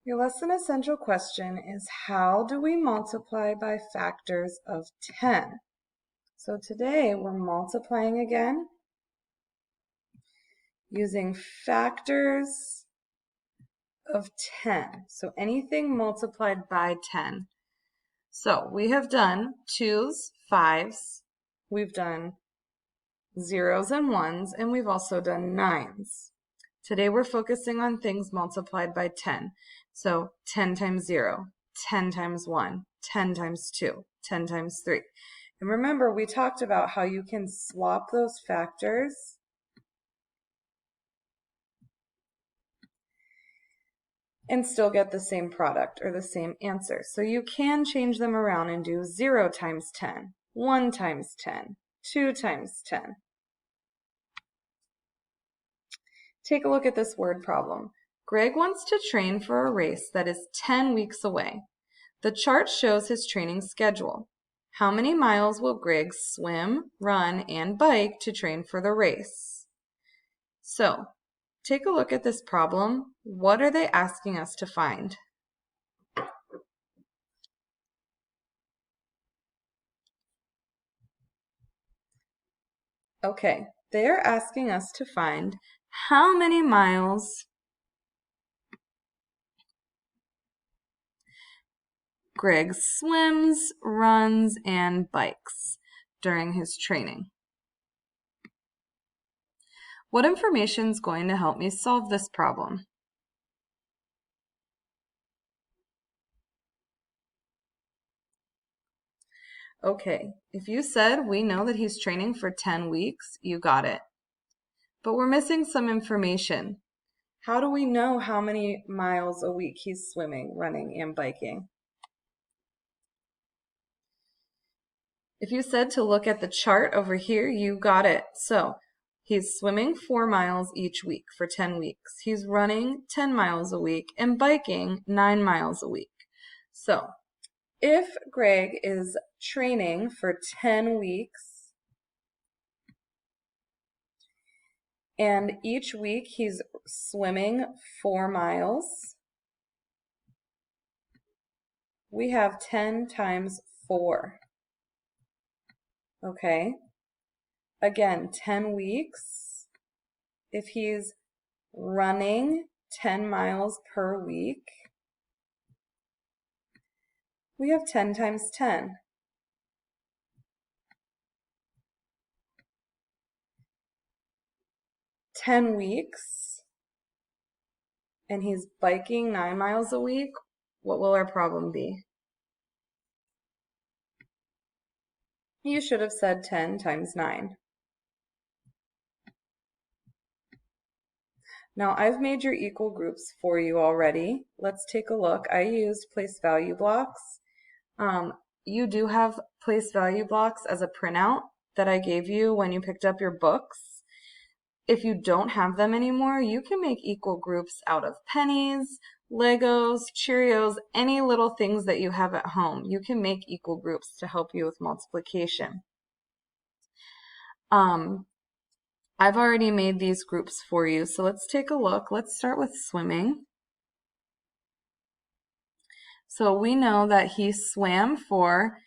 Your lesson essential question is, how do we multiply by factors of 10? So today we're multiplying again using factors of 10. So anything multiplied by 10. So we have done 2's, 5's, we've done 0's and 1's, and we've also done 9's. Today we're focusing on things multiplied by 10. So 10 times 0, 10 times 1, 10 times 2, 10 times 3. And remember, we talked about how you can swap those factors and still get the same product or the same answer. So you can change them around and do 0 times 10, 1 times 10, 2 times 10. Take a look at this word problem. Greg wants to train for a race that is 10 weeks away. The chart shows his training schedule. How many miles will Greg swim, run, and bike to train for the race? So, take a look at this problem. What are they asking us to find? Okay, they are asking us to find how many miles Greg swims, runs, and bikes during his training. What information is going to help me solve this problem? Okay, if you said we know that he's training for 10 weeks, you got it. But we're missing some information. How do we know how many miles a week he's swimming, running, and biking? If you said to look at the chart over here, you got it. So he's swimming 4 miles each week for 10 weeks. He's running 10 miles a week and biking 9 miles a week. So if Greg is training for 10 weeks and each week he's swimming 4 miles, we have 10 times 4. Okay, again, 10 weeks. If he's running 10 miles per week, we have 10 times 10. 10 weeks, and he's biking 9 miles a week, what will our problem be? You should have said 10 times 9. Now I've made your equal groups for you already. Let's take a look. I used place value blocks. You do have place value blocks as a printout that I gave you when you picked up your books. If you don't have them anymore, you can make equal groups out of pennies, Legos, Cheerios, any little things that you have at home. You can make equal groups to help you with multiplication. I've already made these groups for you, so let's take a look. Let's start with swimming. So we know that he swam for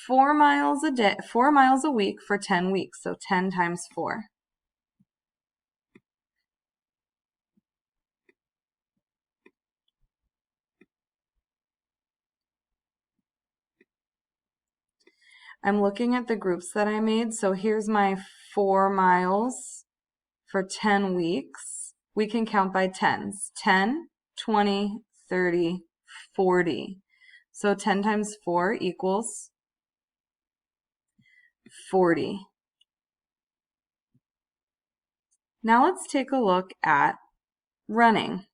4 miles a day, 4 miles a week for 10 weeks, so 10 times 4. I'm looking at the groups that I made. So here's my 4 miles for 10 weeks. We can count by tens. 10, 20, 30, 40. So 10 times 4 equals 40. Now let's take a look at running.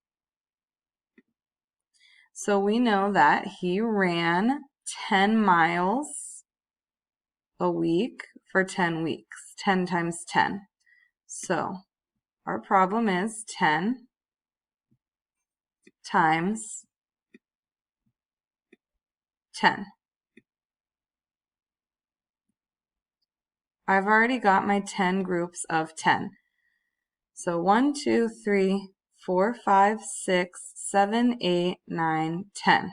So we know that he ran 10 miles a week for 10 weeks, 10 times 10. So our problem is 10 times 10. I've already got my 10 groups of 10. So 1, 2, 3, 4, 5, 6, 7, 8, 9, 10.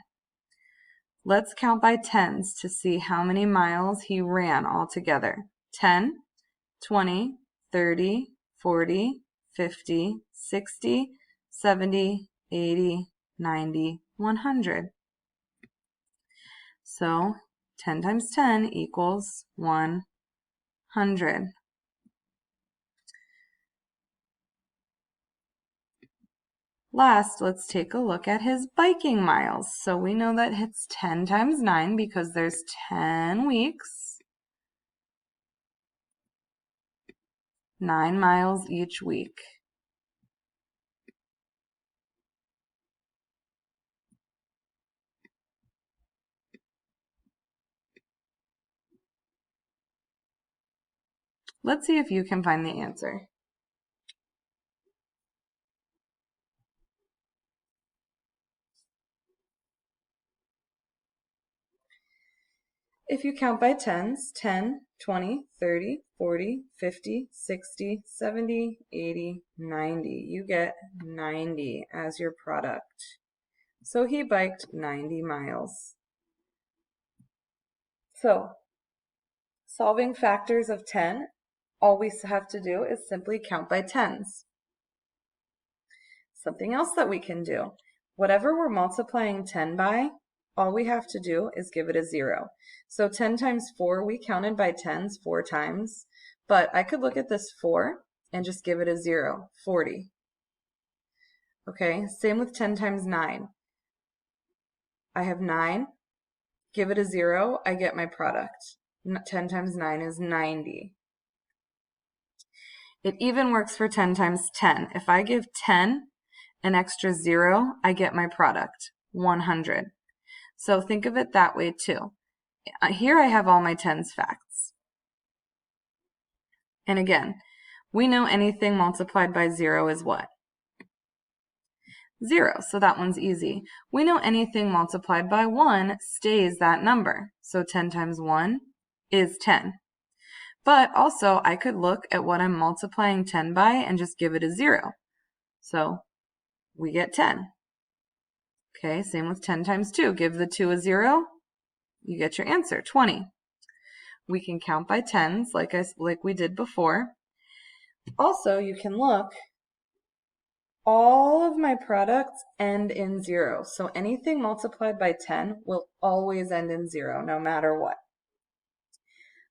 Let's count by tens to see how many miles he ran altogether. 10, 20, 30, 40, 50, 60, 70, 80, 90, 100. So 10 times 10 equals 100. Last, let's take a look at his biking miles. So we know that it's 10 times 9 because there's 10 weeks. 9 miles each week. Let's see if you can find the answer. If you count by tens, 10, 20, 30, 40, 50, 60, 70, 80, 90, you get 90 as your product. So he biked 90 miles. So, solving factors of 10, all we have to do is simply count by tens. Something else that we can do, whatever we're multiplying 10 by, all we have to do is give it a 0. So 10 times 4, we counted by tens 4 times, but I could look at this 4 and just give it a 0, 40. Okay, same with 10 times 9. I have 9, give it a 0, I get my product. 10 times 9 is 90. It even works for 10 times 10. If I give 10 an extra 0, I get my product, 100. So think of it that way too. Here I have all my tens facts. And again, we know anything multiplied by 0 is what? 0, so that one's easy. We know anything multiplied by 1 stays that number. So 10 times 1 is 10. But also, I could look at what I'm multiplying 10 by and just give it a 0. So we get 10. Okay, same with 10 times 2. Give the 2 a 0, you get your answer, 20. We can count by tens like we did before. Also, you can look, all of my products end in 0. So anything multiplied by 10 will always end in 0, no matter what.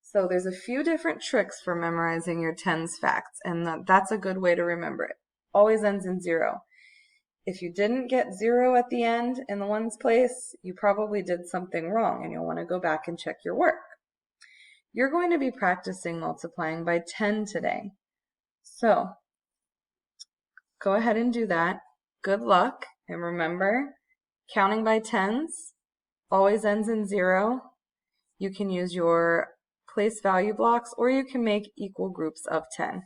So there's a few different tricks for memorizing your tens facts, and that's a good way to remember it. Always ends in 0. If you didn't get 0 at the end in the ones place, you probably did something wrong, and you'll want to go back and check your work. You're going to be practicing multiplying by 10 today. So go ahead and do that. Good luck, and remember, counting by tens always ends in 0. You can use your place value blocks, or you can make equal groups of 10.